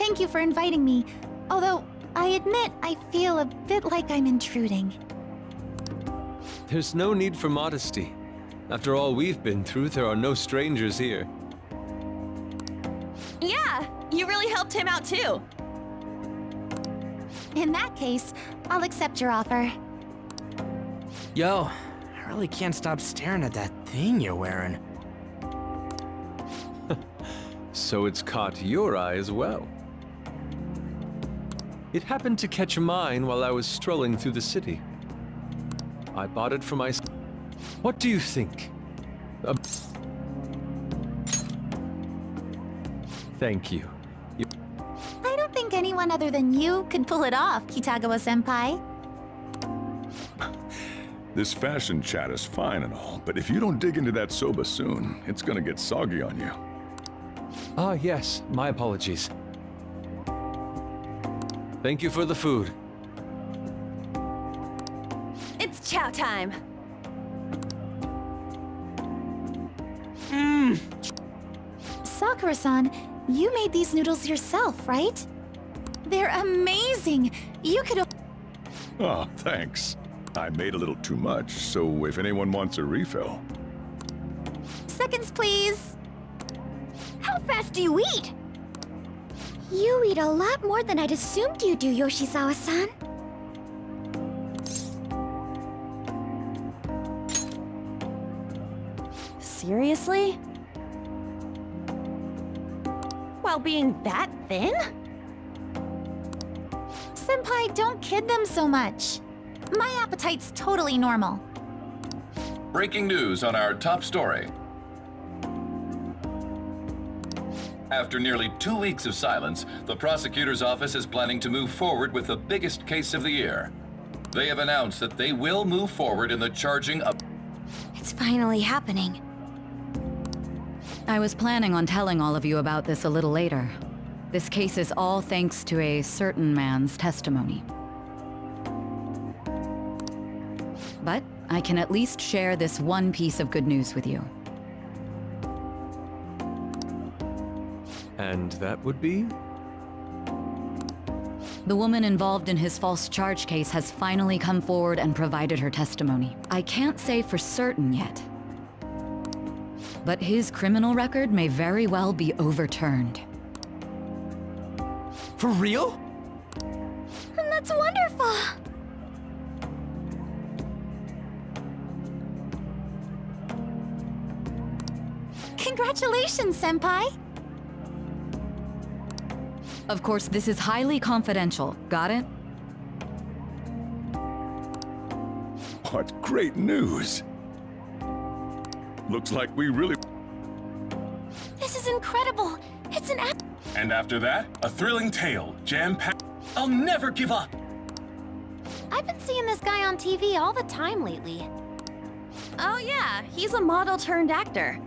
Thank you for inviting me. Although, I admit I feel a bit like I'm intruding. There's no need for modesty. After all we've been through, there are no strangers here. Yeah, you really helped him out too. In that case, I'll accept your offer. Yo, I really can't stop staring at that thing you're wearing. So it's caught your eye as well. It happened to catch mine while I was strolling through the city. I bought it for myself. What do you think? Thank you. I don't think anyone other than you could pull it off, Kitagawa-senpai. This fashion chat is fine and all, but if you don't dig into that soba soon, it's gonna get soggy on you. Ah, yes. My apologies. Thank you for the food. It's chow time. Sakura-san, you made these noodles yourself, right? They're amazing! You could... Oh, thanks. I made a little too much, so if anyone wants a refill... Seconds, please! How fast do you eat? You eat a lot more than I'd assumed you do, Yoshizawa-san. Seriously? While being that thin? Senpai, don't kid them so much. My appetite's totally normal. Breaking news on our top story. After nearly 2 weeks of silence, the prosecutor's office is planning to move forward with the biggest case of the year. They have announced that they will move forward in the charging of... It's finally happening. I was planning on telling all of you about this a little later. This case is all thanks to a certain man's testimony. But I can at least share this one piece of good news with you. And that would be? The woman involved in his false charge case has finally come forward and provided her testimony. I can't say for certain yet, but his criminal record may very well be overturned. For real? That's wonderful! Congratulations, Senpai! Of course, this is highly confidential. Got it? What great news! Looks like we really... This is incredible! It's an app. And after that, a thrilling tale, jam-packed... I'll never give up! I've been seeing this guy on TV all the time lately. Oh yeah, he's a model turned actor.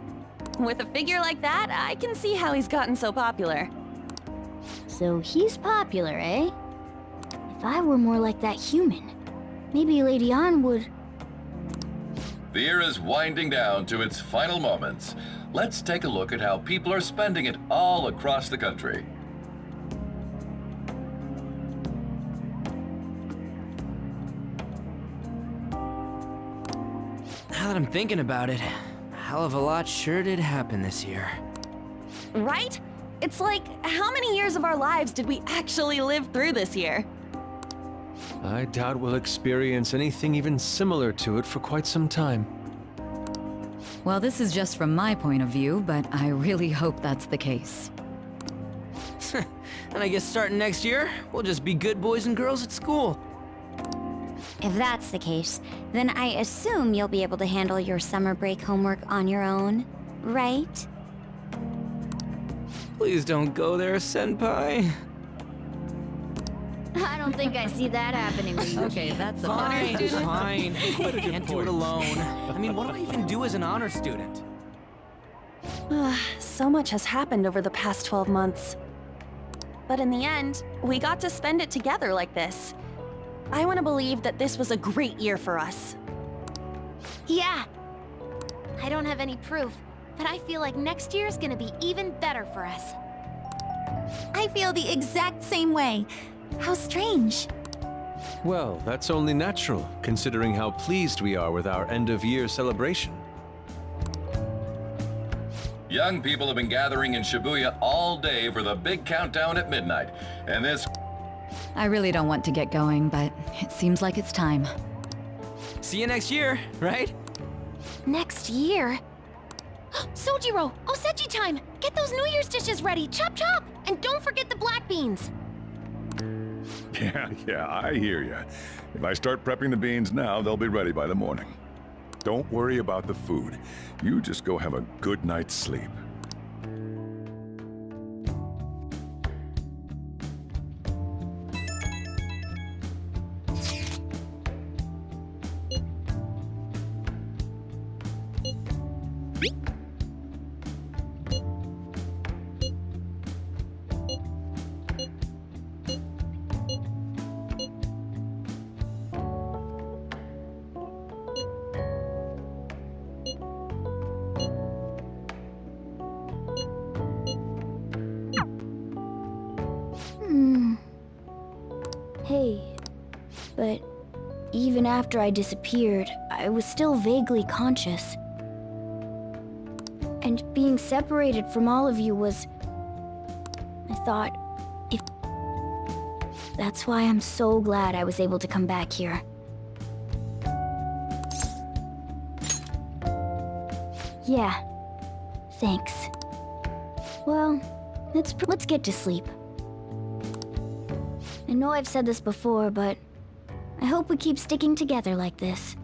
With a figure like that, I can see how he's gotten so popular. So he's popular, eh? If I were more like that human, maybe Lady Ann would... The year is winding down to its final moments. Let's take a look at how people are spending it all across the country. Now that I'm thinking about it, a hell of a lot sure did happen this year. Right? It's like, how many years of our lives did we actually live through this year? I doubt we'll experience anything even similar to it for quite some time. Well, this is just from my point of view, but I really hope that's the case. And I guess starting next year, we'll just be good boys and girls at school. If that's the case, then I assume you'll be able to handle your summer break homework on your own, right? Please don't go there, Senpai. I don't think I see that happening with you. Okay, that's a Fine, fine. Can't do it alone. I mean, what do I even do as an honor student? So much has happened over the past 12 months. But in the end, we got to spend it together like this. I want to believe that this was a great year for us. Yeah. I don't have any proof, but I feel like next year's gonna be even better for us. I feel the exact same way. How strange. Well, that's only natural, considering how pleased we are with our end-of-year celebration. Young people have been gathering in Shibuya all day for the big countdown at midnight, and this... I really don't want to get going, but it seems like it's time. See you next year, right? Next year? Sojiro! Osechi time! Get those New Year's dishes ready! Chop chop! And don't forget the black beans! Yeah, I hear ya. If I start prepping the beans now, they'll be ready by the morning. Don't worry about the food. You just go have a good night's sleep. Hey, but even after I disappeared, I was still vaguely conscious. And being separated from all of you was... I thought, if... That's why I'm so glad I was able to come back here. Yeah, thanks. Well, let's get to sleep. I know I've said this before, but I hope we keep sticking together like this.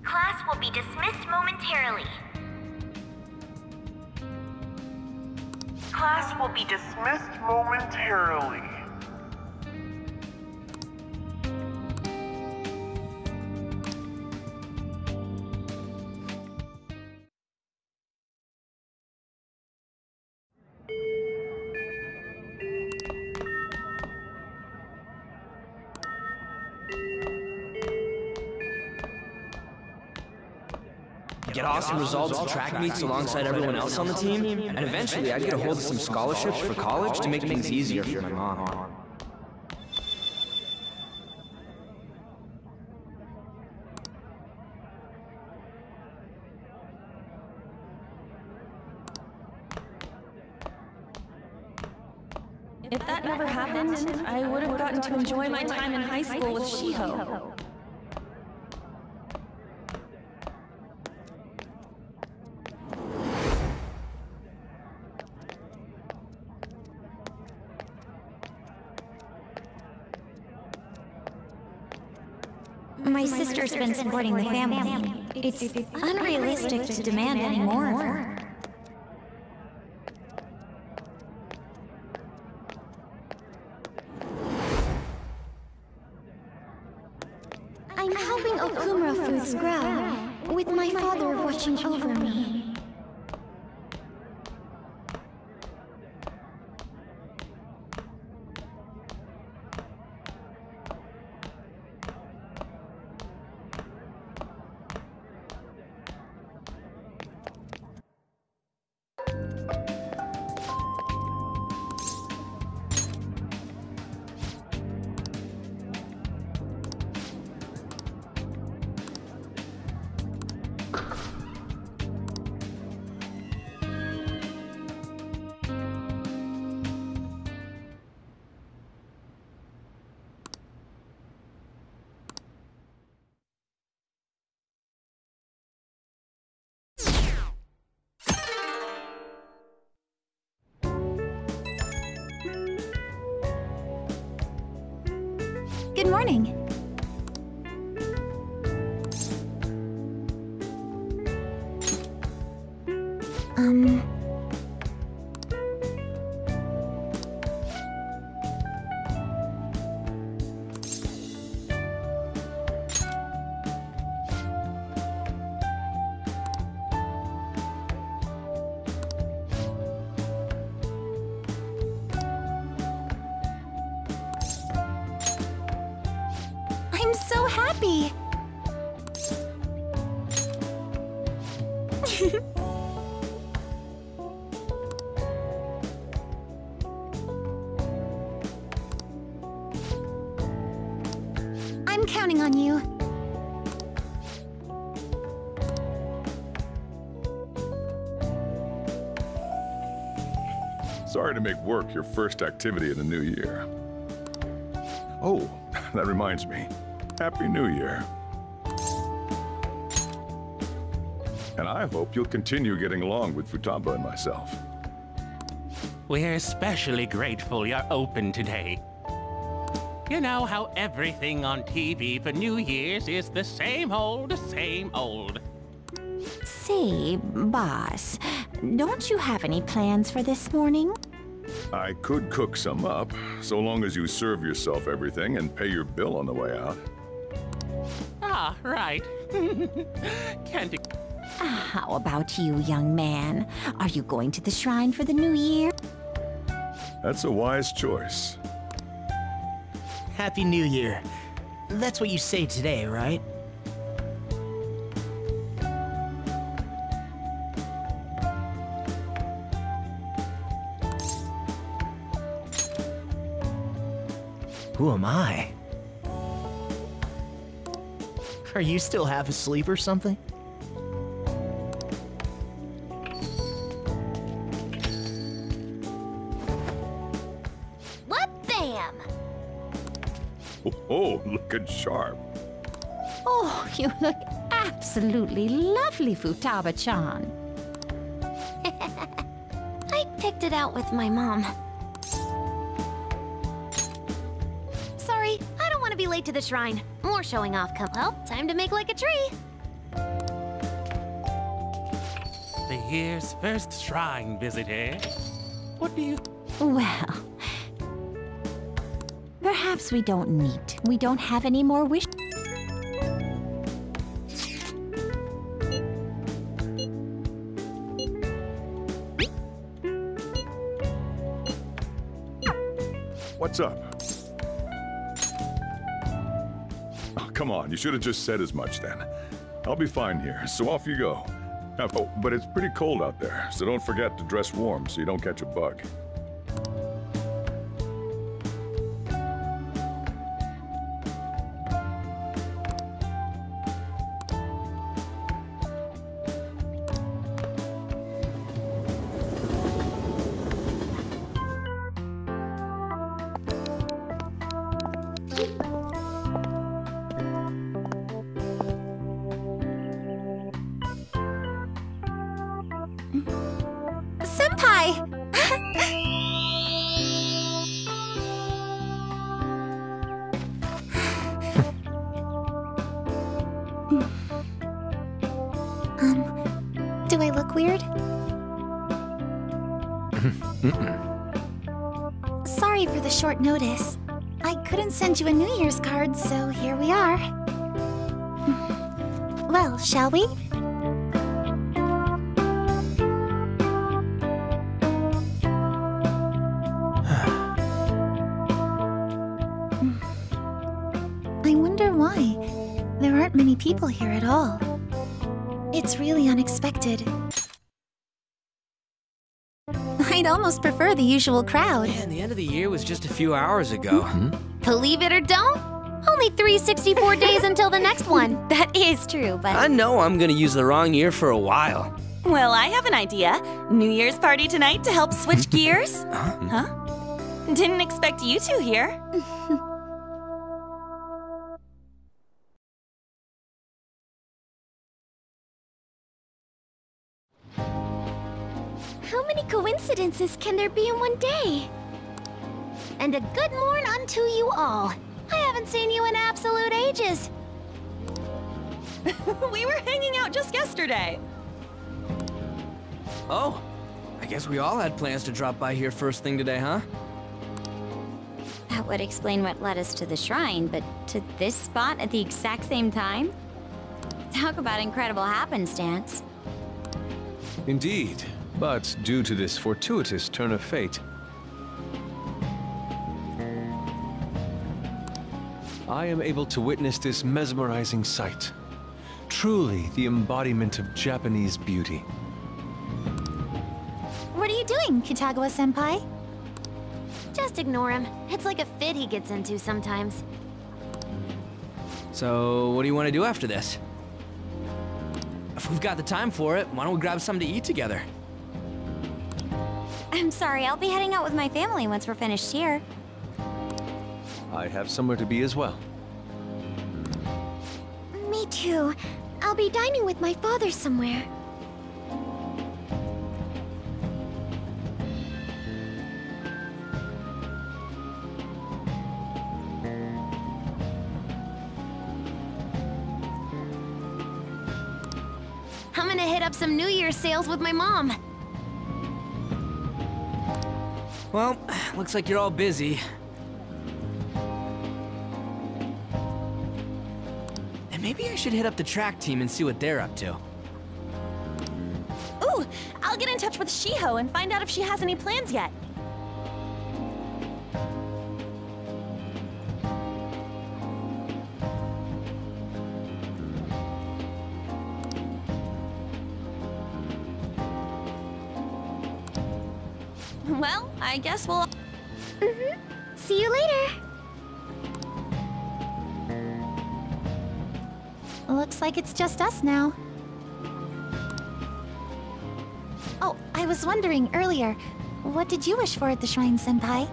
Class will be dismissed momentarily. Class will be dismissed momentarily. Get awesome results at track meets alongside everyone else on the team, and eventually I'd get a hold of some scholarships for college to make things easier for my mom. If that never happened, I would have gotten to enjoy my time in high school with Shiho. My sister's been supporting the family. It's unrealistic to demand any more of her. I'm helping Okumura Foods grow, with my father watching over me. Good morning. I'm so happy. I'm counting on you. Sorry to make work your first activity in the new year. Oh, that reminds me. Happy New Year. And I hope you'll continue getting along with Futaba and myself. We're especially grateful you're open today. You know how everything on TV for New Year's is the same old, same old. Say, boss, don't you have any plans for this morning? I could cook some up, so long as you serve yourself everything and pay your bill on the way out. Ah, right. Can't... How about you, young man? Are you going to the shrine for the new year? That's a wise choice. Happy New Year. That's what you say today, right? Who am I? Are you still half asleep or something? Bam! Oh, looking sharp. Oh, you look absolutely lovely, Futaba-chan. I picked it out with my mom. Sorry, I don't want to be late to the shrine. More showing off come. Well, time to make like a tree. The year's first shrine visit, eh? What do you... Well... Perhaps we don't need. We don't have any more wish. What's up? Oh, come on, you should have just said as much then. I'll be fine here, so off you go. Oh, but it's pretty cold out there, so don't forget to dress warm so you don't catch a bug. Do I look weird? Sorry for the short notice. I couldn't send you a New Year's card, so here we are. Well, shall we? I wonder why. There aren't many people here at all. It's really unexpected. I'd almost prefer the usual crowd. Man, the end of the year was just a few hours ago. Believe it or don't, only 364 days until the next one. That is true, but... I know I'm gonna use the wrong year for a while. Well, I have an idea. New Year's party tonight to help switch gears? Huh? Didn't expect you two here. How many coincidences can there be in one day? And a good morn unto you all. I haven't seen you in absolute ages. We were hanging out just yesterday. Oh, I guess we all had plans to drop by here first thing today, huh? That would explain what led us to the shrine, but to this spot at the exact same time? Talk about incredible happenstance. Indeed, but due to this fortuitous turn of fate, I am able to witness this mesmerizing sight. Truly the embodiment of Japanese beauty. What are you doing, Kitagawa-senpai? Just ignore him. It's like a fit he gets into sometimes. So, what do you want to do after this? If we've got the time for it, why don't we grab something to eat together? I'm sorry, I'll be heading out with my family once we're finished here. I have somewhere to be as well. Me too. I'll be dining with my father somewhere. I'm gonna hit up some New Year's sales with my mom. Well, looks like you're all busy. And maybe I should hit up the track team and see what they're up to. Ooh, I'll get in touch with Shiho and find out if she has any plans yet. Well, I guess we'll... See you later. Looks like it's just us now. Oh, I was wondering earlier, what did you wish for at the shrine, Senpai?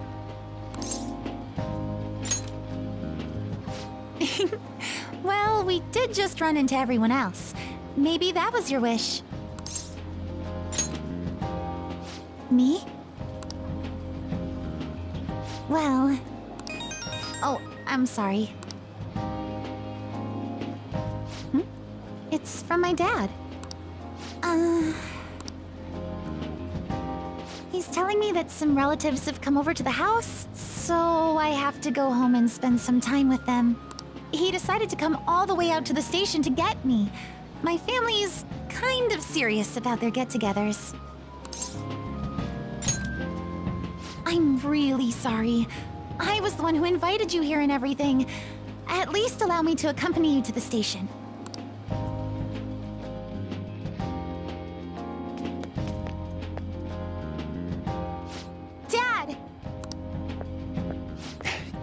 Well, we did just run into everyone else. Maybe that was your wish. Me? Well... Oh, I'm sorry. It's from my dad. He's telling me that some relatives have come over to the house, so I have to go home and spend some time with them. He decided to come all the way out to the station to get me. My family's kind of serious about their get-togethers. I'm really sorry. I was the one who invited you here and everything. At least allow me to accompany you to the station. Dad!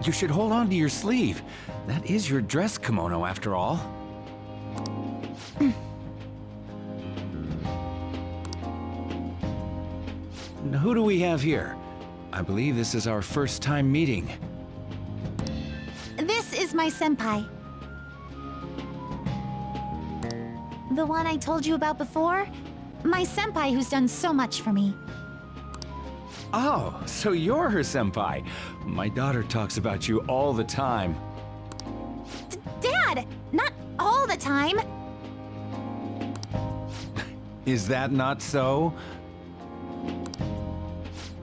You should hold on to your sleeve. That is your dress kimono, after all. Who do we have here? I believe this is our first time meeting. This is my senpai. The one I told you about before? My senpai who's done so much for me. Oh, so you're her senpai. My daughter talks about you all the time. Dad! Not all the time! Is that not so?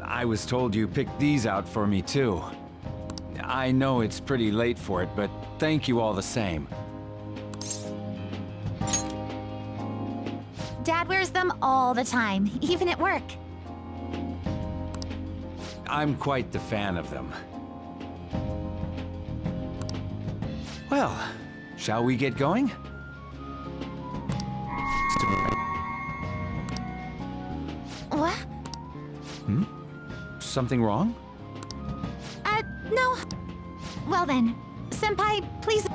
I was told you picked these out for me too. I know it's pretty late for it, but thank you all the same. Dad wears them all the time, even at work. I'm quite the fan of them. Well, shall we get going? What? Hmm? Something wrong? No. Well then, senpai, please...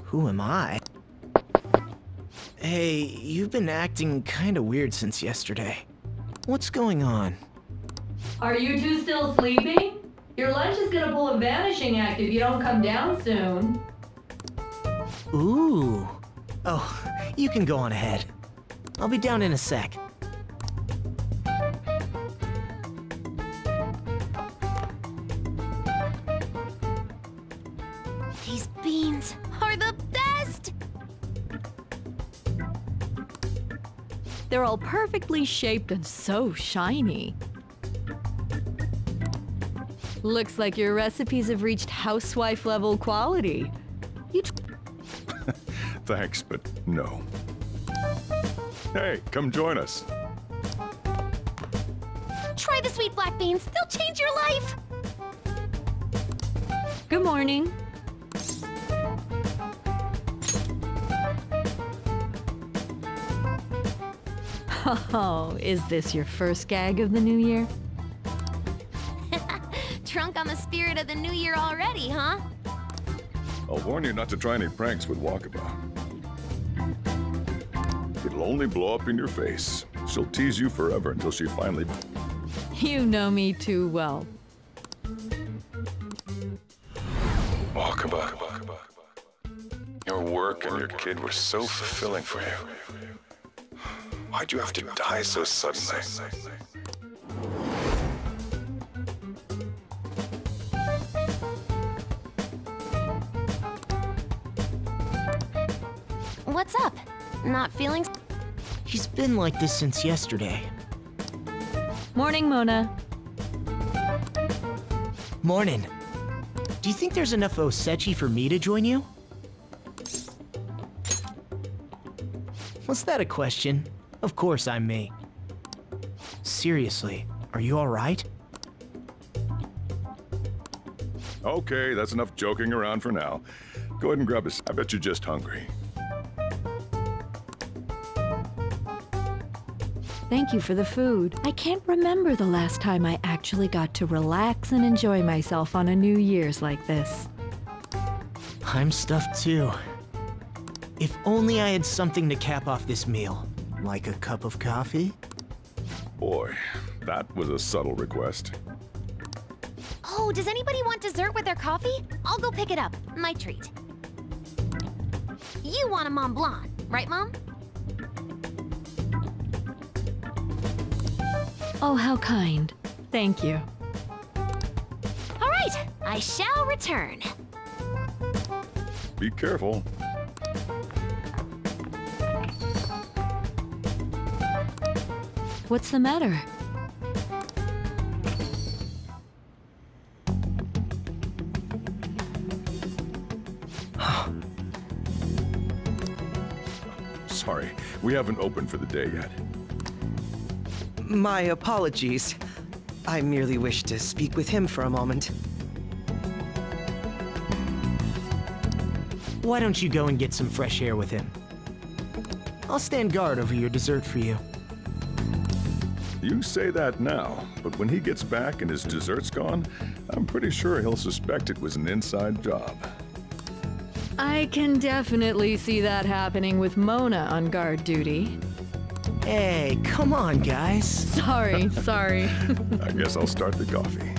Who am I? Hey, you've been acting kinda weird since yesterday. What's going on? Are you two still sleeping? Your lunch is gonna pull a vanishing act if you don't come down soon. Ooh. Oh, you can go on ahead. I'll be down in a sec. These beans are the best! They're all perfectly shaped and so shiny. Looks like your recipes have reached housewife-level quality. Thanks, but no. Hey, come join us. Try the sweet black beans. They'll change your life! Good morning. Oh, is this your first gag of the new year? Drunk on the spirit of the new year already, huh? I'll warn you not to try any pranks with Walkabout. It'll only blow up in your face. She'll tease you forever until she finally... You know me too well. Walkabout. Your work and your kid were so fulfilling for you. Why'd you have to die so suddenly? What's up? Not feeling... He's been like this since yesterday. Morning, Mona. Morning. Do you think there's enough osechi for me to join you? Was that a question? Of course I'm me. Seriously, are you alright? Okay, that's enough joking around for now. Go ahead and grab a... I bet you're just hungry. Thank you for the food. I can't remember the last time I actually got to relax and enjoy myself on a New Year's like this. I'm stuffed too. If only I had something to cap off this meal. Like a cup of coffee? Boy, that was a subtle request. Oh, does anybody want dessert with their coffee? I'll go pick it up. My treat. You want a Mont Blanc, right, Mom? Oh, how kind. Thank you. All right, I shall return. Be careful. What's the matter? Sorry, we haven't opened for the day yet. My apologies. I merely wish to speak with him for a moment. Why don't you go and get some fresh air with him? I'll stand guard over your dessert for you. You say that now, but when he gets back and his dessert's gone, I'm pretty sure he'll suspect it was an inside job. I can definitely see that happening with Mona on guard duty. Hey, come on, guys. Sorry. I guess I'll start the coffee.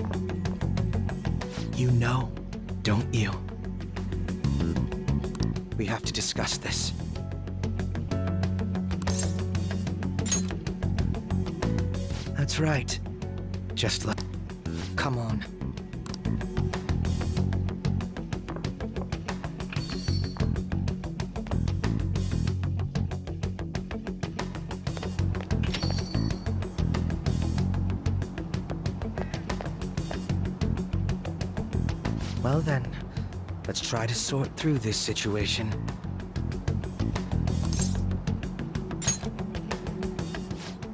You know, don't you? We have to discuss this. That's right. Just let... Come on. Well then, let's try to sort through this situation.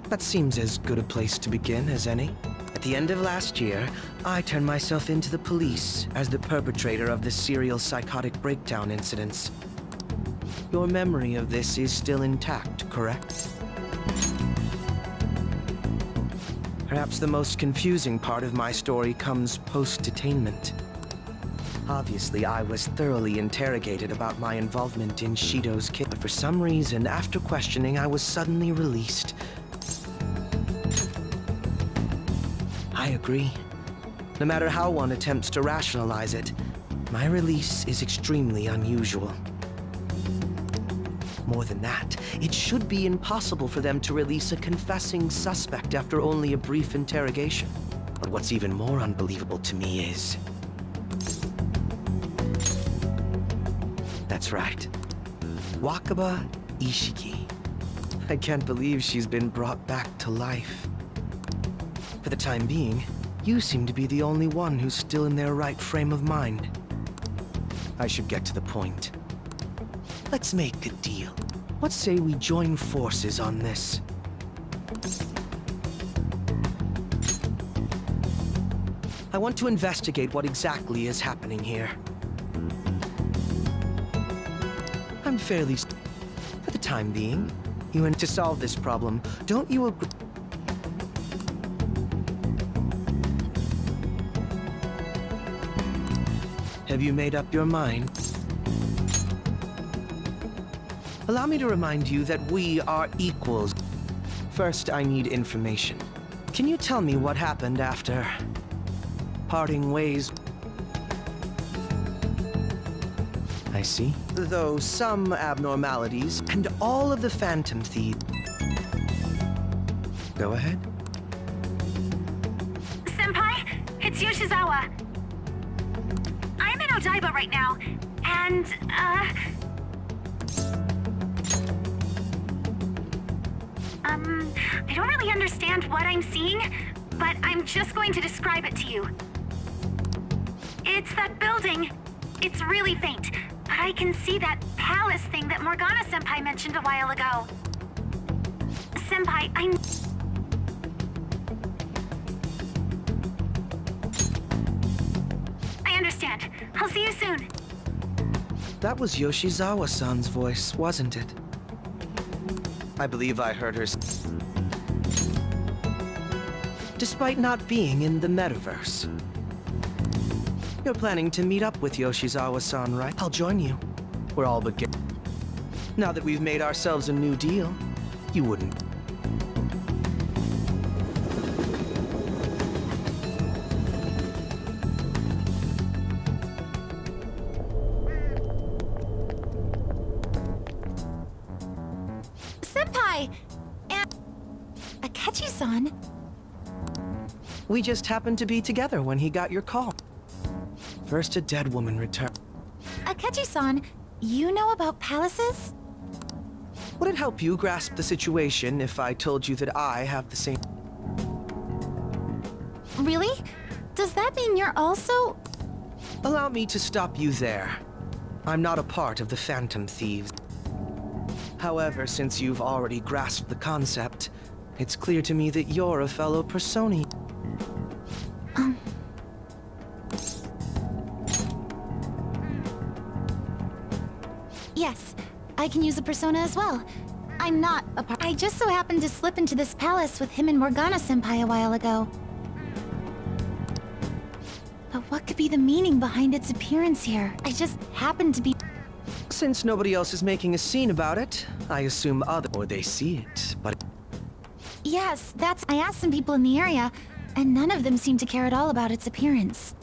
That seems as good a place to begin as any. At the end of last year, I turned myself into the police as the perpetrator of the serial psychotic breakdown incidents. Your memory of this is still intact, correct? Perhaps the most confusing part of my story comes post-detainment. Obviously, I was thoroughly interrogated about my involvement in Shido's kid, but for some reason, after questioning, I was suddenly released. I agree. No matter how one attempts to rationalize it, my release is extremely unusual. More than that, it should be impossible for them to release a confessing suspect after only a brief interrogation. But what's even more unbelievable to me is... That's right. Wakaba Ishiki. I can't believe she's been brought back to life. For the time being, you seem to be the only one who's still in their right frame of mind. I should get to the point. Let's make a deal. What say we join forces on this? I want to investigate what exactly is happening here. I'm fairly... For the time being, you and to solve this problem, don't you agree? Have you made up your mind? Allow me to remind you that we are equals. First, I need information. Can you tell me what happened after parting ways? I see. Though some abnormalities and all of the Phantom Thieves. Go ahead. Senpai, it's Yoshizawa. I'm in Odaiba right now, and, I don't really understand what I'm seeing, but I'm just going to describe it to you. It's that building. It's really faint, but I can see that palace thing that Morgana-senpai mentioned a while ago. Senpai, I understand. I'll see you soon. That was Yoshizawa-san's voice, wasn't it? I believe I heard her. Despite not being in the metaverse. You're planning to meet up with Yoshizawa-san, right? I'll join you. We're all but get. Now that we've made ourselves a new deal, you wouldn't. Senpai! And... Akechi-san? We just happened to be together when he got your call. First a dead woman returned. Akechi-san, you know about palaces? Would it help you grasp the situation if I told you that I have the same... Really? Does that mean you're also... Allow me to stop you there. I'm not a part of the Phantom Thieves. However, since you've already grasped the concept, it's clear to me that you're a fellow Personi. Yes, I can use a persona as well. I'm not a part. I just so happened to slip into this palace with him and Morgana-senpai a while ago. But what could be the meaning behind its appearance here? I just happened to be... Since nobody else is making a scene about it, I assume or they see it, but... Yes, that's... I asked some people in the area, and none of them seemed to care at all about its appearance.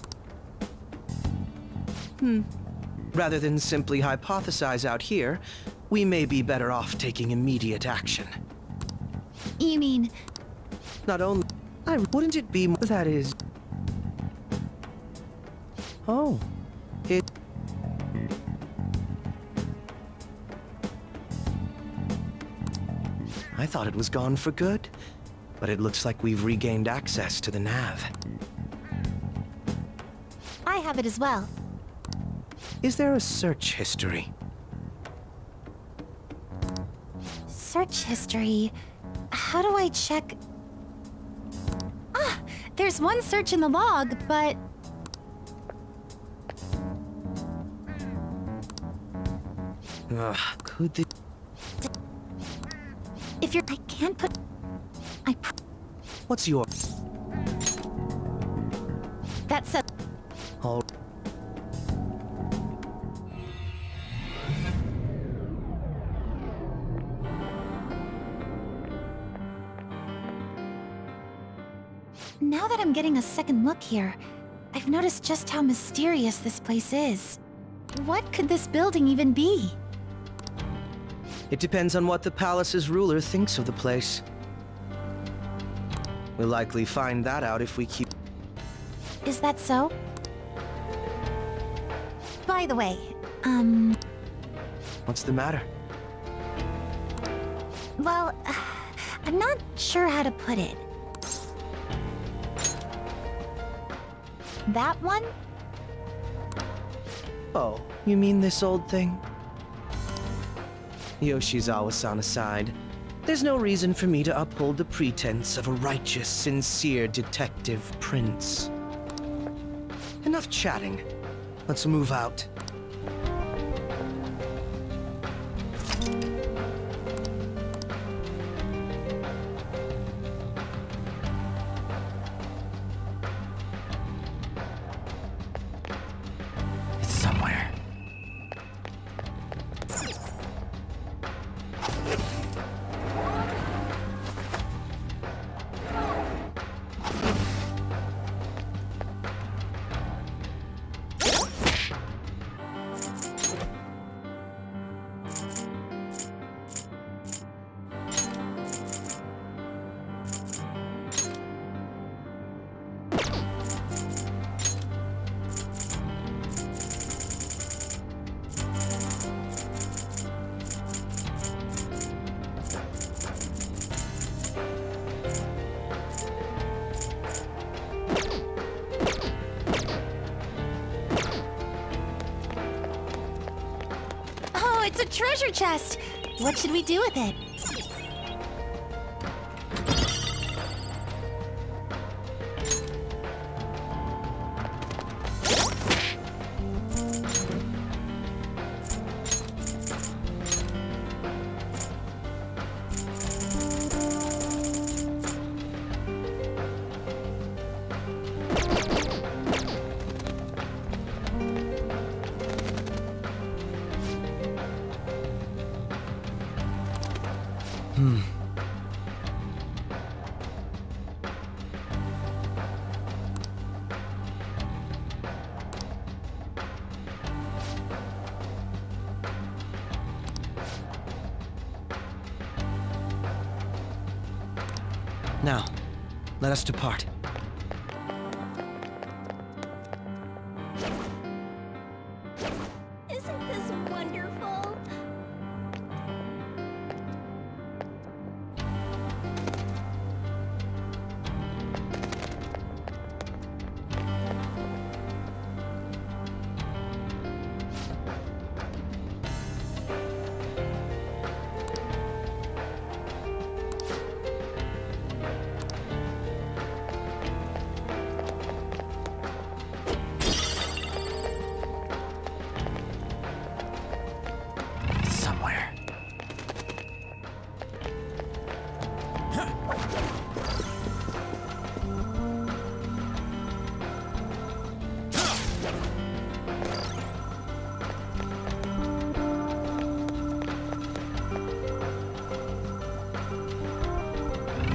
Rather than simply hypothesize out here, we may be better off taking immediate action. You mean... Not only... wouldn't it be... That is... Oh. It... I thought it was gone for good, but it looks like we've regained access to the nav. I have it as well. Is there a search history? Search history... How do I check... Ah! There's one search in the log, but... Could the... If you're... I can't put... What's your... All Now that I'm getting a second look here, I've noticed just how mysterious this place is. What could this building even be? It depends on what the palace's ruler thinks of the place. We'll likely find that out if we keep... Is that so? By the way, What's the matter? well, I'm not sure how to put it. That one? Oh, you mean this old thing? Yoshizawa-san aside, there's no reason for me to uphold the pretense of a righteous, sincere detective prince. Enough chatting. Let's move out. It's somewhere. Oh, it's a treasure chest! What should we do with it? Now, let us depart. Isn't this wonderful? It's somewhere.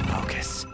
Focus.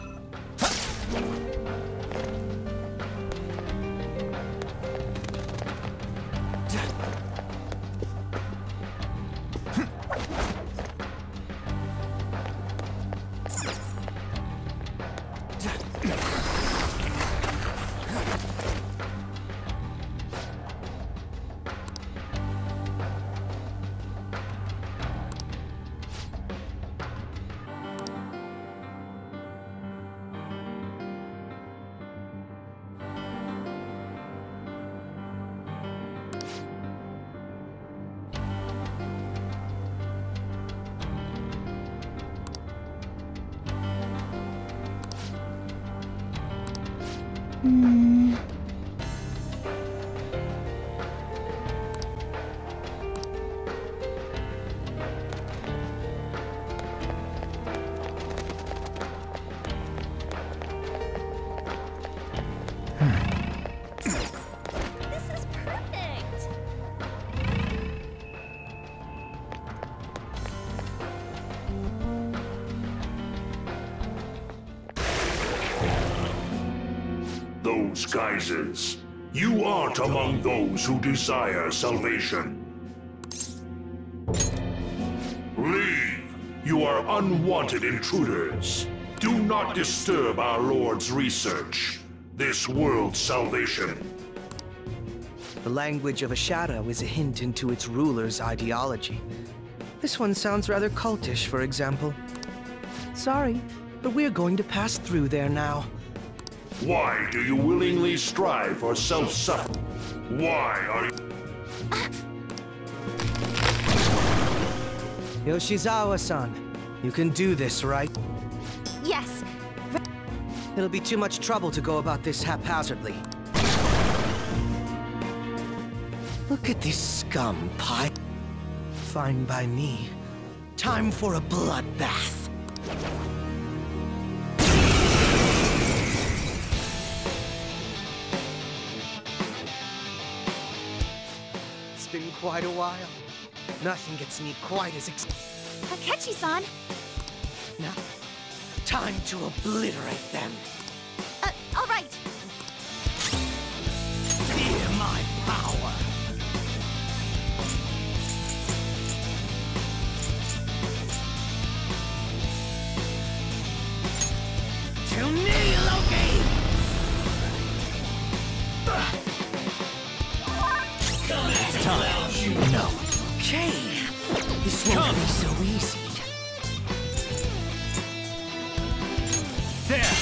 those guises. You aren't among those who desire salvation. Leave! You are unwanted intruders. Do not disturb our Lord's research. This world's salvation. The language of a shadow is a hint into its ruler's ideology. This one sounds rather cultish, for example. Sorry, but we're going to pass through there now. Why do you willingly strive for self-suffering? Why are you... Yoshizawa-san, you can do this, right? Yes. It'll be too much trouble to go about this haphazardly. Look at this scum pie. Fine by me. Time for a bloodbath. It's been quite a while. Nothing gets me quite as Akechi-san! Now, time to obliterate them. All right. Fear my power. To me, Loki! It's time. No. Okay. This won't be so easy. There!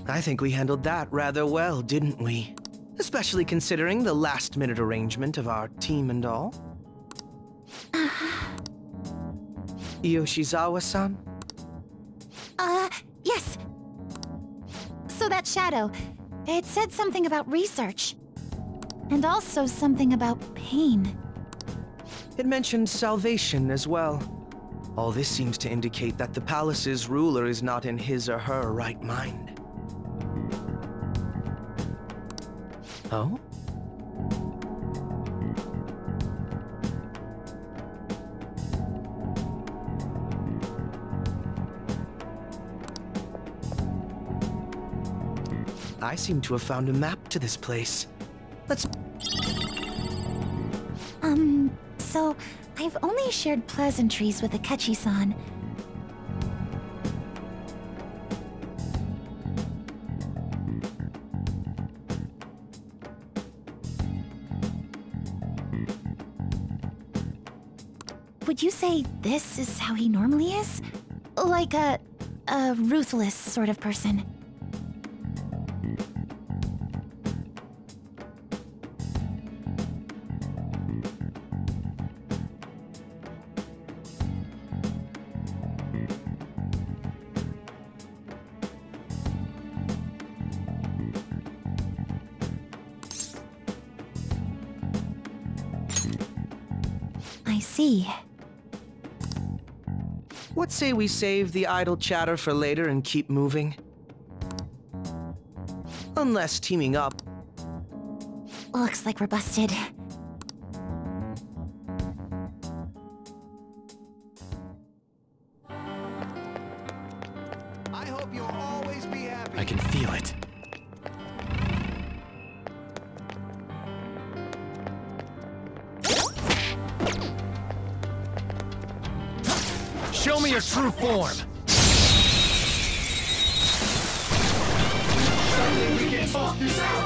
I think we handled that rather well, didn't we? Especially considering the last-minute arrangement of our team and all. Yoshizawa-san? Yes. So that shadow, it said something about research. And also something about pain. It mentioned salvation as well. All this seems to indicate that the palace's ruler is not in his or her right mind. Oh? I seem to have found a map to this place. Let's... So I've only shared pleasantries with Akechi-san. Would you say this is how he normally is? Like a ruthless sort of person? I see. What say we save the idle chatter for later and keep moving? Unless teaming up. Looks like we're busted. I hope you'll always be happy. I can feel it. Show me your true form!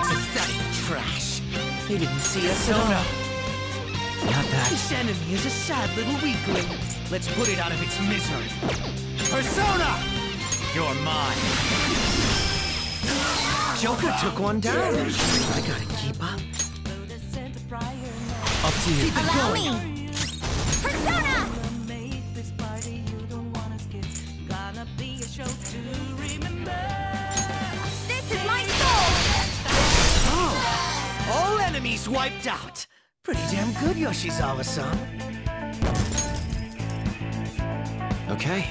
Pathetic trash. They didn't see us at all. Not that. This enemy is a sad little weakling. Let's put it out of its misery. Persona! You're mine. Joker took one down. I gotta keep up. Up to you. Keep it Allow going. me! Persona! This is my soul! Oh! All enemies wiped out! Pretty damn good, Yoshizawa-san. Okay.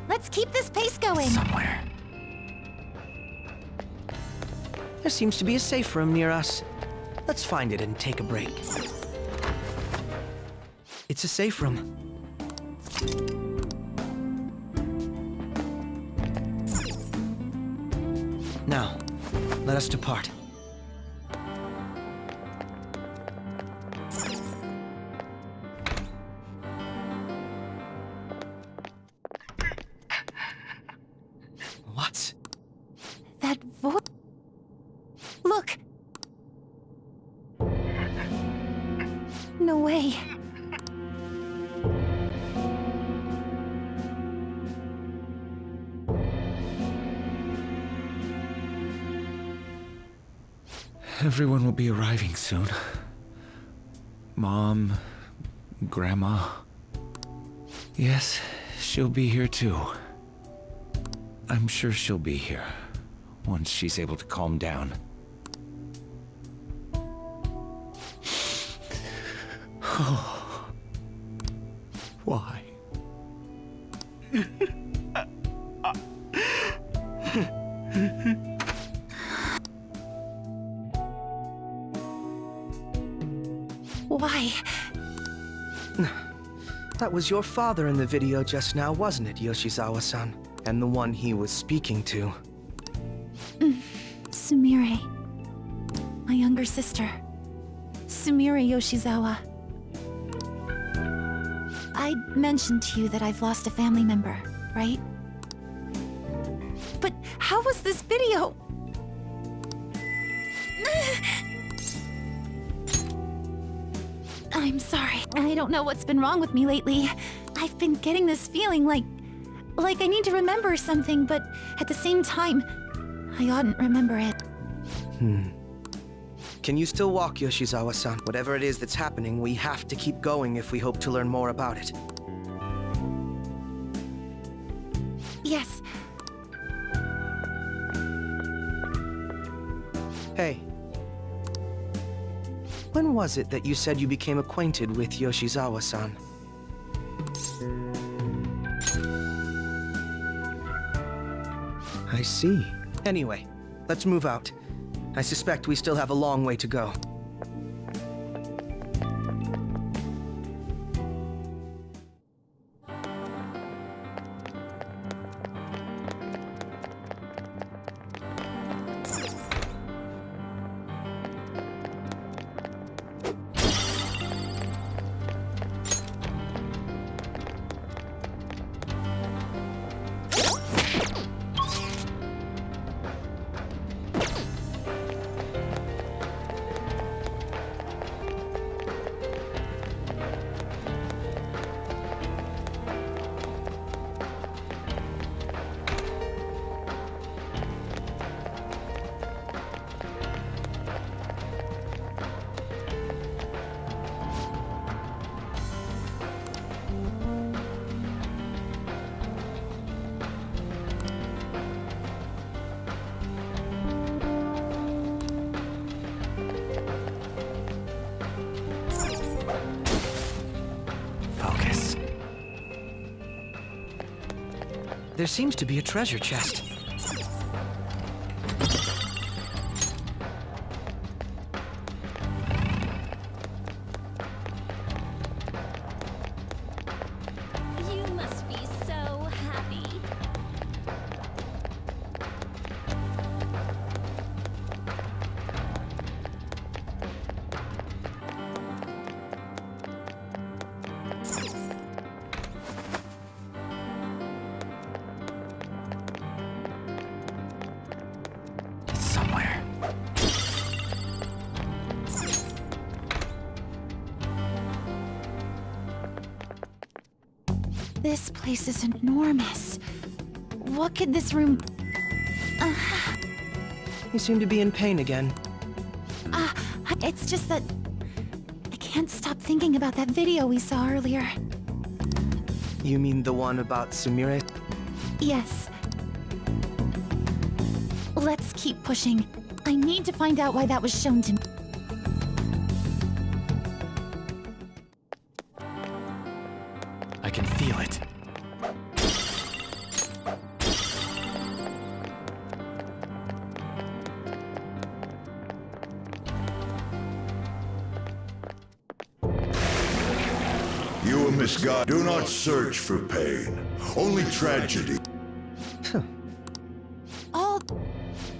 Let's keep this pace going. Somewhere. There seems to be a safe room near us. Let's find it and take a break. It's a safe room. Now, let us depart. What? That voice... Look! No way. Everyone will be arriving soon. Mom, Grandma. Yes, she'll be here too. I'm sure she'll be here, once she's able to calm down. Why? Why? That was your father in the video just now, wasn't it, Yoshizawa-san? And the one he was speaking to. Sumire. My younger sister. Sumire Yoshizawa. I mentioned to you that I've lost a family member, right? But how was this video? I'm sorry. I don't know what's been wrong with me lately. I've been getting this feeling like I need to remember something, but at the same time, I oughtn't remember it. Can you still walk, Yoshizawa-san? Whatever it is that's happening, we have to keep going if we hope to learn more about it. Yes. Hey. When was it that you said you became acquainted with Yoshizawa-san? I see. Anyway, let's move out. I suspect we still have a long way to go. There seems to be a treasure chest. You must be so happy. This place is enormous. What could this room... You seem to be in pain again. It's just that... I can't stop thinking about that video we saw earlier. You mean the one about Sumire? Yes. Let's keep pushing. I need to find out why that was shown to me. I can feel it. misguided. Do not search for pain, only tragedy. All...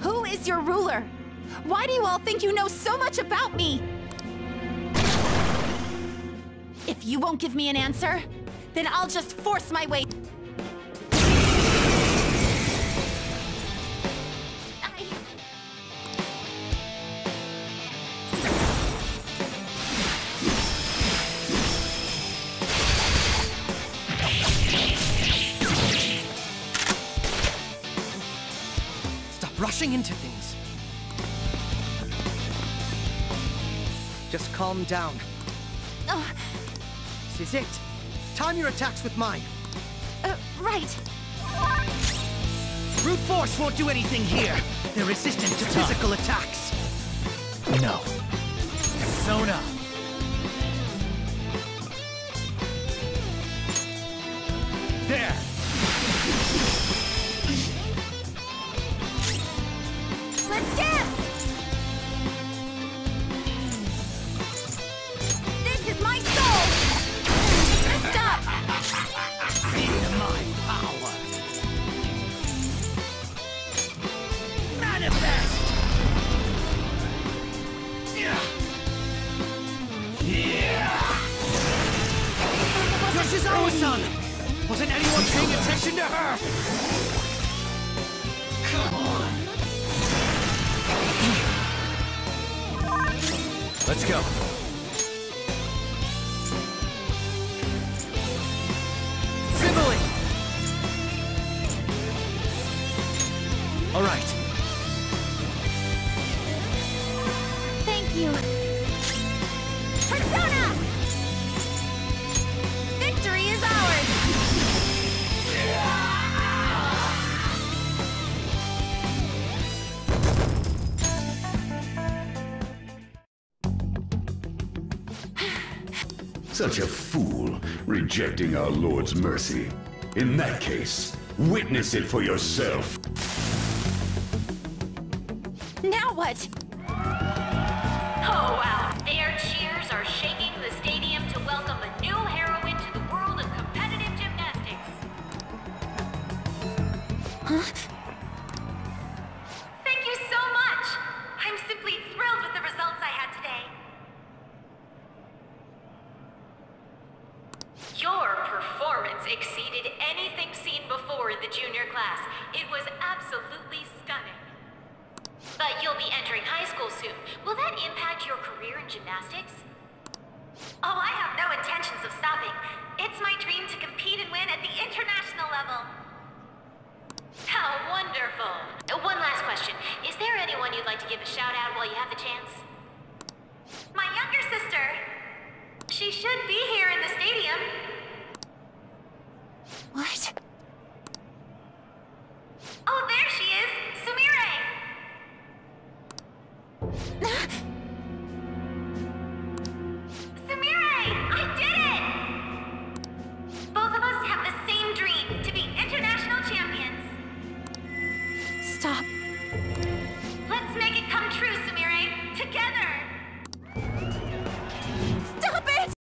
Who is your ruler? Why do you all think you know so much about me? If you won't give me an answer, then I'll just force my way... Rushing into things. Just calm down. This is it. Time your attacks with mine. Right. Brute force won't do anything here. They're resistant to physical attacks. No. Sona. There. Let's dance! This is my soul! Stop! Into my power. Manifest! This is Osan! Wasn't anyone paying attention to her? Come on! Let's go. Simile! All right. Thank you. Persona! Victory is ours! Such a fool, rejecting our Lord's mercy. In that case, witness it for yourself. Now what? Oh, wow. Their cheers are shaking the stadium to welcome a new heroine to the world of competitive gymnastics. Huh? Thank you so much! I'm simply thrilled with the results I had today. Your performance exceeded anything seen before in the junior class. It was absolutely stunning. But you'll be entering high school soon. Will that impact your career in gymnastics? Oh, I have no intentions of stopping. It's my dream to compete and win at the international level. How wonderful. One last question. Is there anyone you'd like to give a shout out while you have the chance? My younger sister. She should be here in the stadium. What? Oh, there she is! Sumire! Sumire! I did it! Both of us have the same dream, to be international champions. Stop. Let's make it come true, Sumire! Together! Stop it!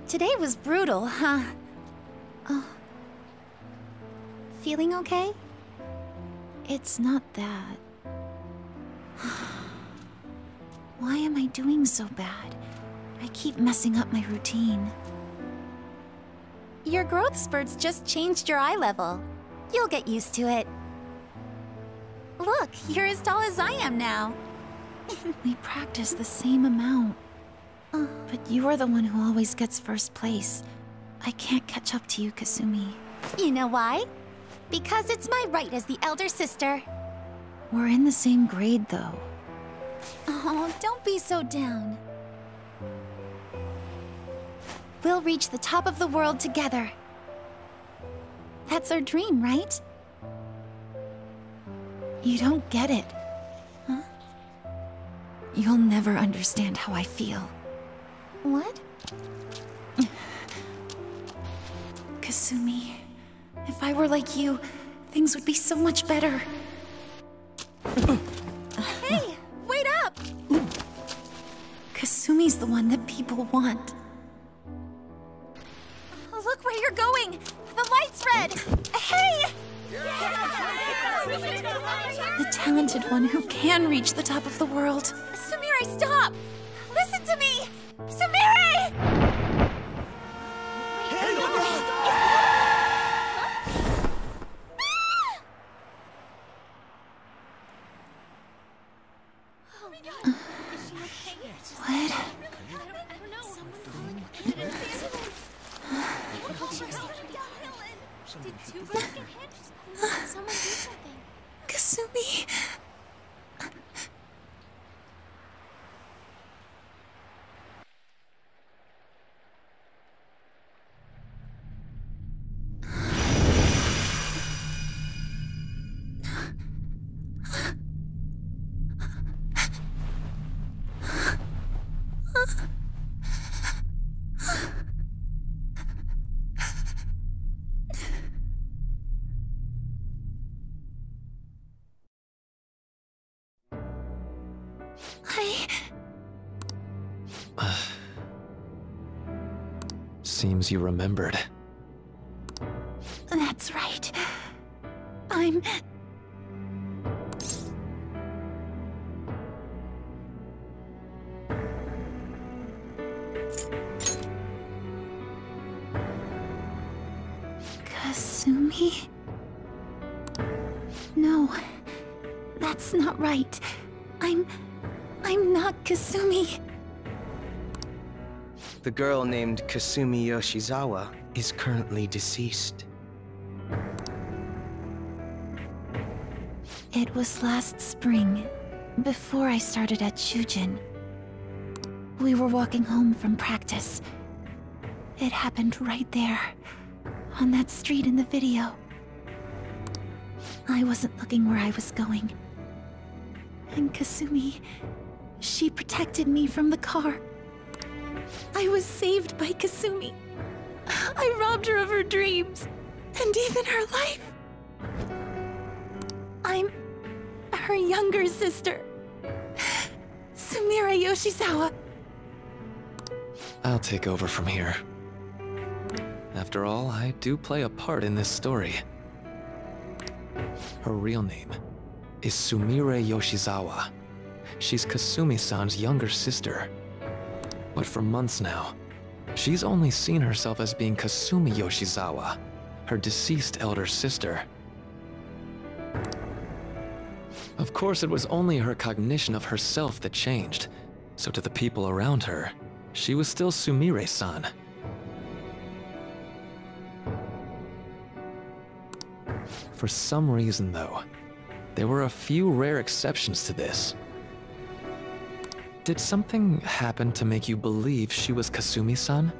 Today was brutal, huh? Oh. Feeling okay? It's not that. Why am I doing so bad? I keep messing up my routine. Your growth spurts just changed your eye level. You'll get used to it. Look, you're as tall as I am now. We practice the same amount. But you are the one who always gets first place. I can't catch up to you, Kasumi. You know why? Because it's my right as the elder sister. We're in the same grade, though. Oh, don't be so down. We'll reach the top of the world together. That's our dream, right? You don't get it, huh? You'll never understand how I feel. What? Kasumi, if I were like you, things would be so much better. Hey, wait up! Kasumi's the one that people want. Look where you're going! The light's red! Hey! The talented one who can reach the top of the world. Sumire, stop! Listen to me! Sumire! What? Did two girls get hit? Someone do something. Kasumi. Seems you remembered. That's right. I'm... Kasumi? No, that's not right. I'm not Kasumi. The girl named Kasumi Yoshizawa is currently deceased. It was last spring, before I started at Shujin. We were walking home from practice. It happened right there, on that street in the video. I wasn't looking where I was going. And Kasumi, she protected me from the car. I was saved by Kasumi. I robbed her of her dreams, and even her life. I'm her younger sister, Sumire Yoshizawa. I'll take over from here. After all, I do play a part in this story. Her real name is Sumire Yoshizawa. She's Kasumi-san's younger sister. But for months now, she's only seen herself as being Kasumi Yoshizawa, her deceased elder sister. Of course, it was only her cognition of herself that changed, so to the people around her, she was still Sumire-san. For some reason, though, there were a few rare exceptions to this. Did something happen to make you believe she was Kasumi-san?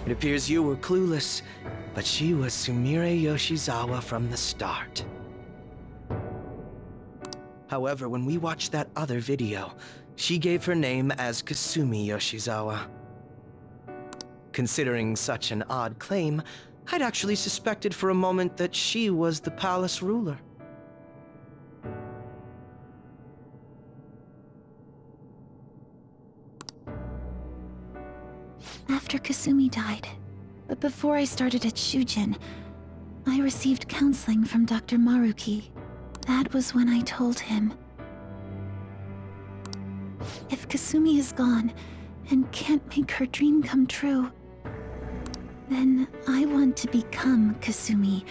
It appears you were clueless, but she was Sumire Yoshizawa from the start. However, when we watched that other video, she gave her name as Kasumi Yoshizawa. Considering such an odd claim, I'd actually suspected for a moment that she was the palace ruler. After Kasumi died, but before I started at Shujin, I received counseling from Dr. Maruki. That was when I told him. If Kasumi is gone and can't make her dream come true, then I want to become Kasumi,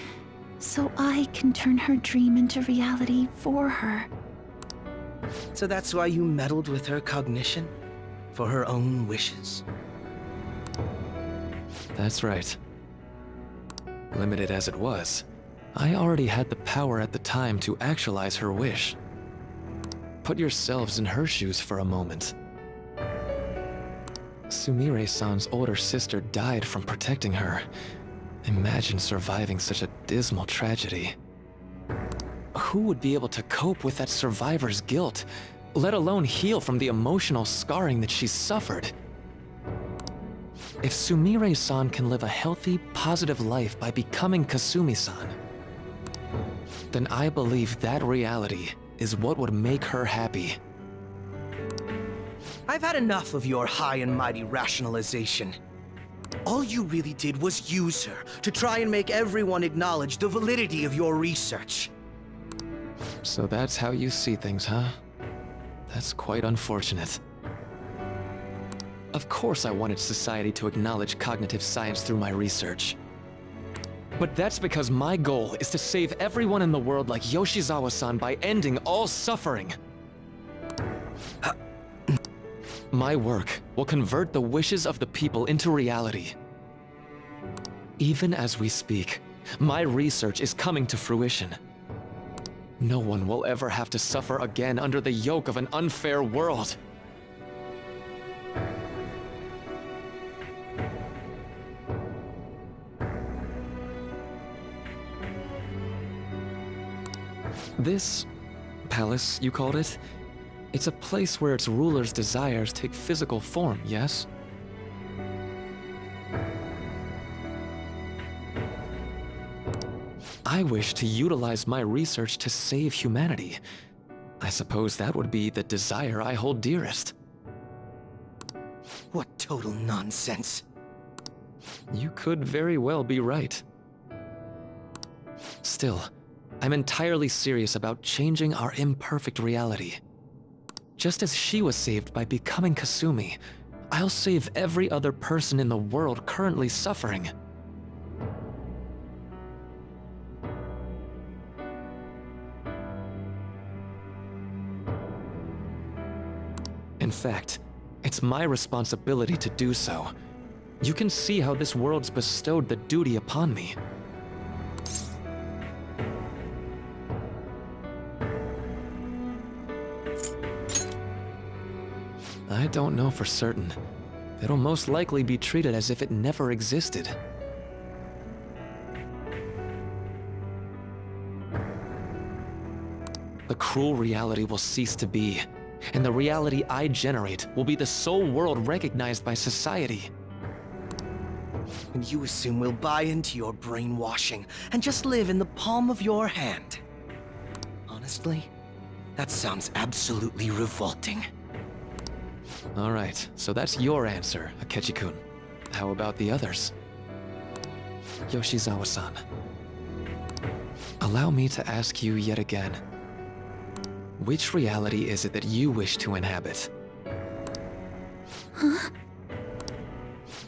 so I can turn her dream into reality for her. So that's why you meddled with her cognition? For her own wishes? That's right. Limited as it was, I already had the power at the time to actualize her wish. Put yourselves in her shoes for a moment. Sumire-san's older sister died from protecting her. Imagine surviving such a dismal tragedy. Who would be able to cope with that survivor's guilt, let alone heal from the emotional scarring that she's suffered? If Sumire-san can live a healthy, positive life by becoming Kasumi-san, then I believe that reality is what would make her happy. I've had enough of your high and mighty rationalization. All you really did was use her to try and make everyone acknowledge the validity of your research. So that's how you see things, huh? That's quite unfortunate. Of course I wanted society to acknowledge cognitive science through my research. But that's because my goal is to save everyone in the world like Yoshizawa-san by ending all suffering. My work will convert the wishes of the people into reality. Even as we speak, my research is coming to fruition. No one will ever have to suffer again under the yoke of an unfair world. This palace, you called it? It's a place where its ruler's desires take physical form, yes? I wish to utilize my research to save humanity. I suppose that would be the desire I hold dearest. What total nonsense. You could very well be right. Still, I'm entirely serious about changing our imperfect reality. Just as she was saved by becoming Kasumi, I'll save every other person in the world currently suffering. In fact, it's my responsibility to do so. You can see how this world's bestowed the duty upon me. I don't know for certain. It'll most likely be treated as if it never existed. The cruel reality will cease to be, and the reality I generate will be the sole world recognized by society. And you assume we'll buy into your brainwashing and just live in the palm of your hand. Honestly, that sounds absolutely revolting. Alright, so that's your answer, Akechi-kun. How about the others? Yoshizawa-san. Allow me to ask you yet again. Which reality is it that you wish to inhabit? Huh?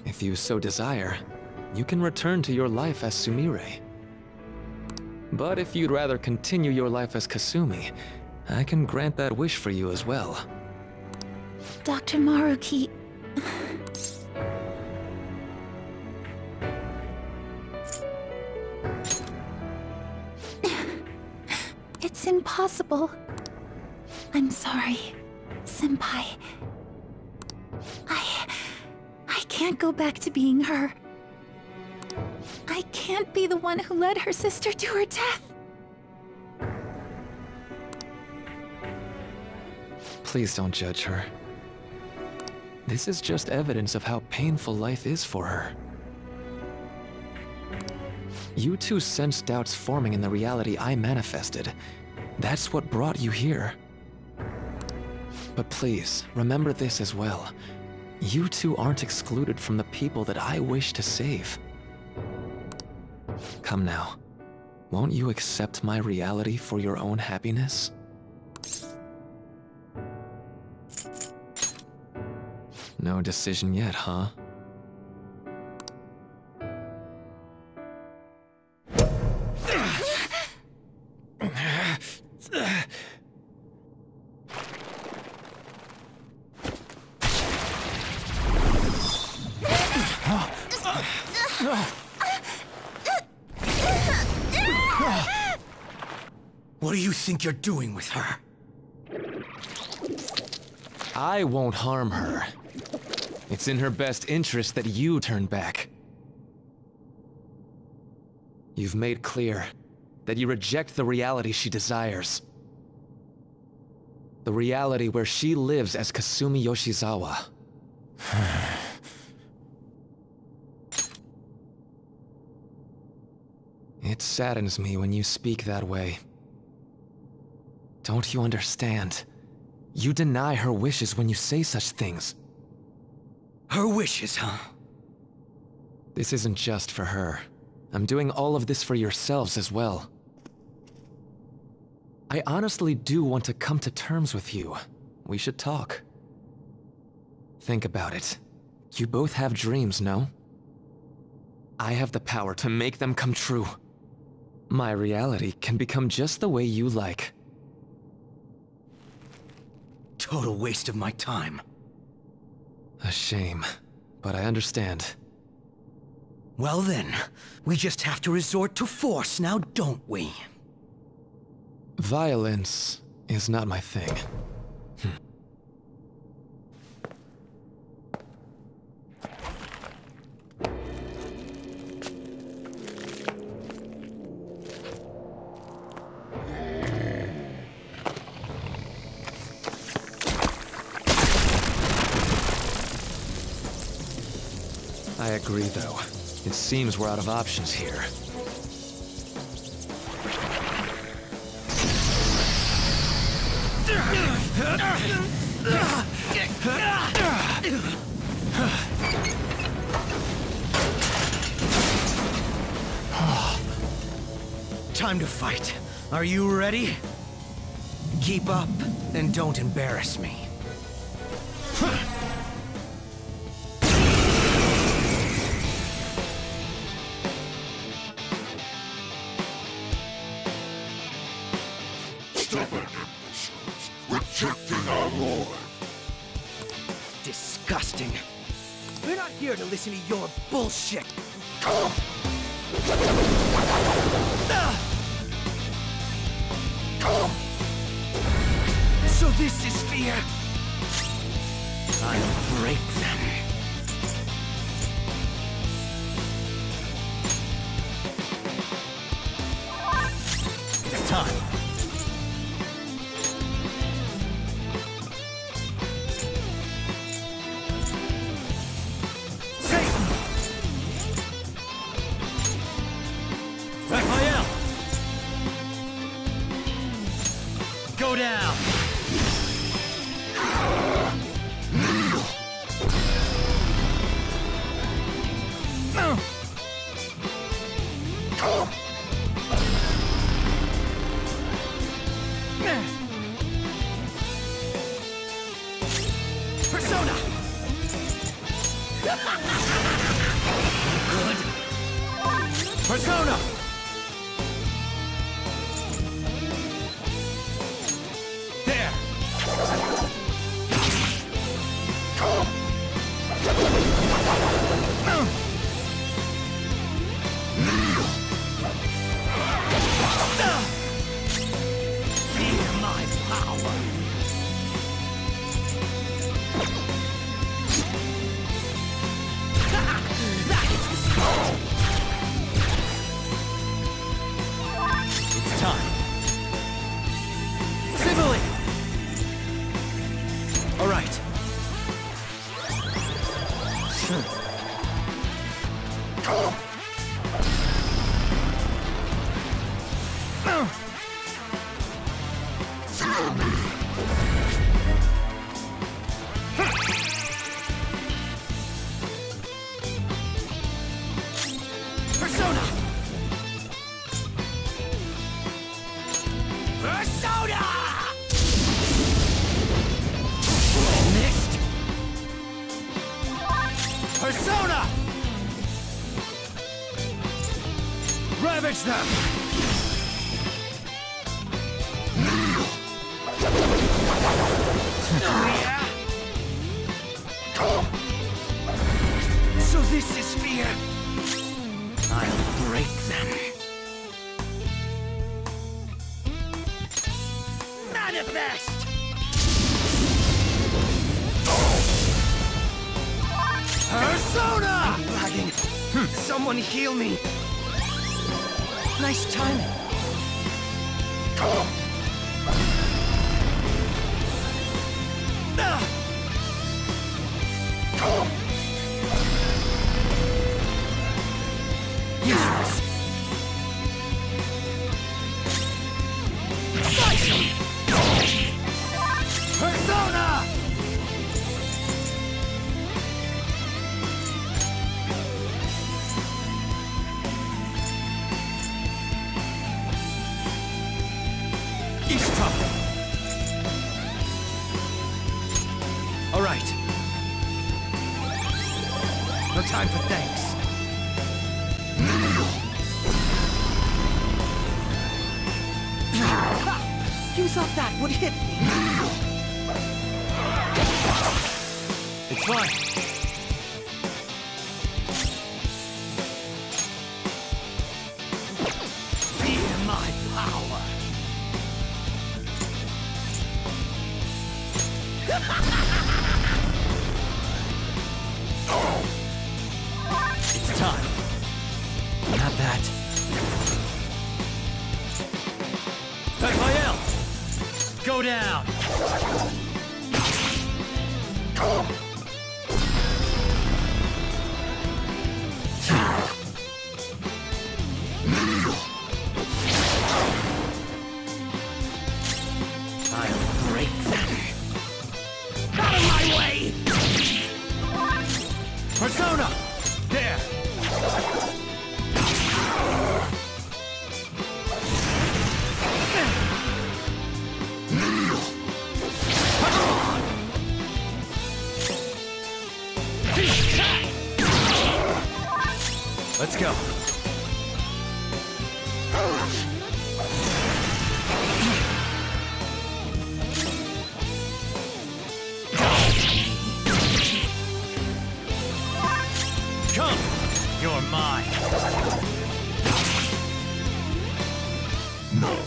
If you so desire, you can return to your life as Sumire. But if you'd rather continue your life as Kasumi, I can grant that wish for you as well. Dr. Maruki... It's impossible. I'm sorry, Senpai. I can't go back to being her. I can't be the one who led her sister to her death. Please don't judge her. This is just evidence of how painful life is for her. You two sensed doubts forming in the reality I manifested. That's what brought you here. But please, remember this as well. You two aren't excluded from the people that I wish to save. Come now. Won't you accept my reality for your own happiness? No decision yet, huh? What do you think you're doing with her? I won't harm her. It's in her best interest that you turn back. You've made clear that you reject the reality she desires. The reality where she lives as Kasumi Yoshizawa. It saddens me when you speak that way. Don't you understand? You deny her wishes when you say such things. Her wishes, huh? This isn't just for her. I'm doing all of this for yourselves as well. I honestly do want to come to terms with you. We should talk. Think about it. You both have dreams, no? I have the power to make them come true. My reality can become just the way you like. Total waste of my time. A shame, but I understand. Well then, we just have to resort to force now, don't we? Violence is not my thing. I agree, though. It seems we're out of options here. Time to fight. Are you ready? Keep up, and don't embarrass me. Stubborn imbeciles, rejecting our lord. Disgusting. We're not here to listen to your bullshit. So this is fear. I'll break them. It's time. Raphael! Go down! Persona! Good. Persona! There! Feel my power! That hits the spot! It's time. Sibily! Tell me! Persona! Persona! Missed! Persona! Ravage them! Oh, yeah? So this is fear. I'll break them. Manifest! Persona! I'm lagging. Someone heal me. Nice timing. Useless. Slice him! Persona! Eavesdrop! All right. No time for thanks. You thought that would hit me? It's fine. Feel my power. It's time. Not that. Raphael! Go down! I'll break them. Out of my way! Persona! There! Let's go. Come, you're mine. No,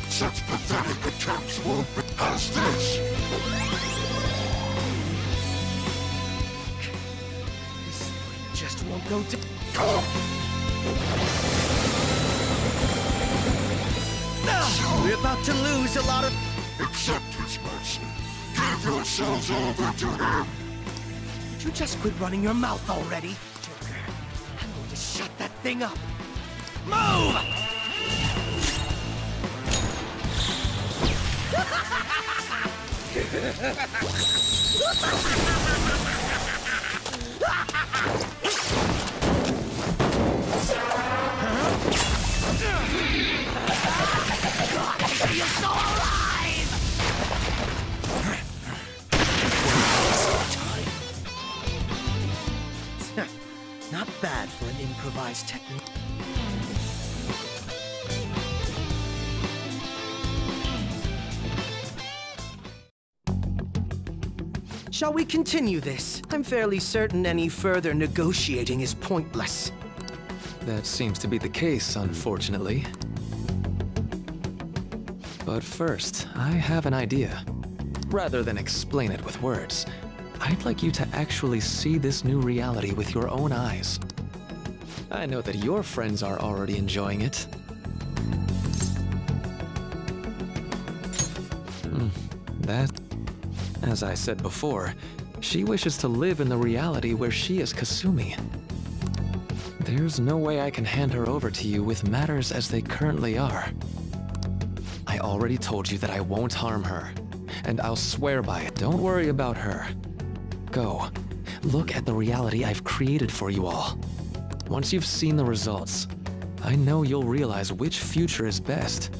such pathetic attempts won't be as this. This just won't go to... We're about to lose a lot of... Accept his mercy. Give yourselves over to him. Would you just quit running your mouth already? Joker, I'm going to shut that thing up. Move! You're so alive! Not bad for an improvised technique. Shall we continue this? I'm fairly certain any further negotiating is pointless. That seems to be the case, unfortunately. But first, I have an idea. Rather than explain it with words, I'd like you to actually see this new reality with your own eyes. I know that your friends are already enjoying it. As I said before, she wishes to live in the reality where she is Kasumi. There's no way I can hand her over to you with matters as they currently are. I already told you that I won't harm her. And I'll swear by it. Don't worry about her. Go. Look at the reality I've created for you all. Once you've seen the results, I know you'll realize which future is best.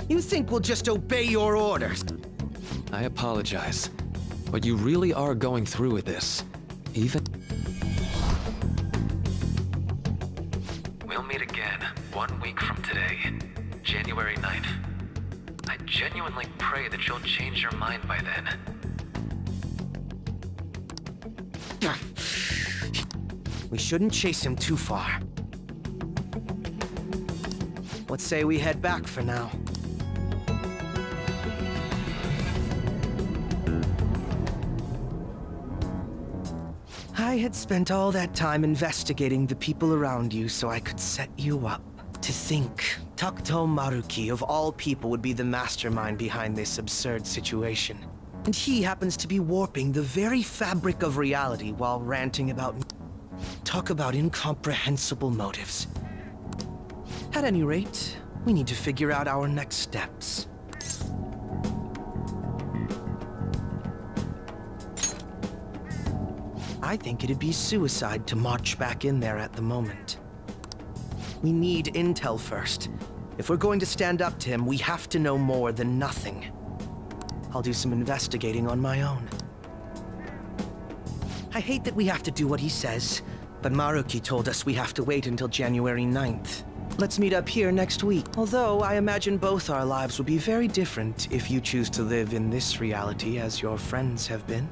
You think we'll just obey your orders? I apologize, but you really are going through with this. Even... We'll meet again 1 week from today, January 9th. I genuinely pray that you'll change your mind by then. We shouldn't chase him too far. Let's say we head back for now. I had spent all that time investigating the people around you so I could set you up. To think, Takuto Maruki of all people would be the mastermind behind this absurd situation. And he happens to be warping the very fabric of reality while ranting about... Talk about incomprehensible motives. At any rate, we need to figure out our next steps. I think it'd be suicide to march back in there at the moment. We need intel first. If we're going to stand up to him, we have to know more than nothing. I'll do some investigating on my own. I hate that we have to do what he says, but Maruki told us we have to wait until January 9th. Let's meet up here next week. Although, I imagine both our lives will be very different if you choose to live in this reality as your friends have been.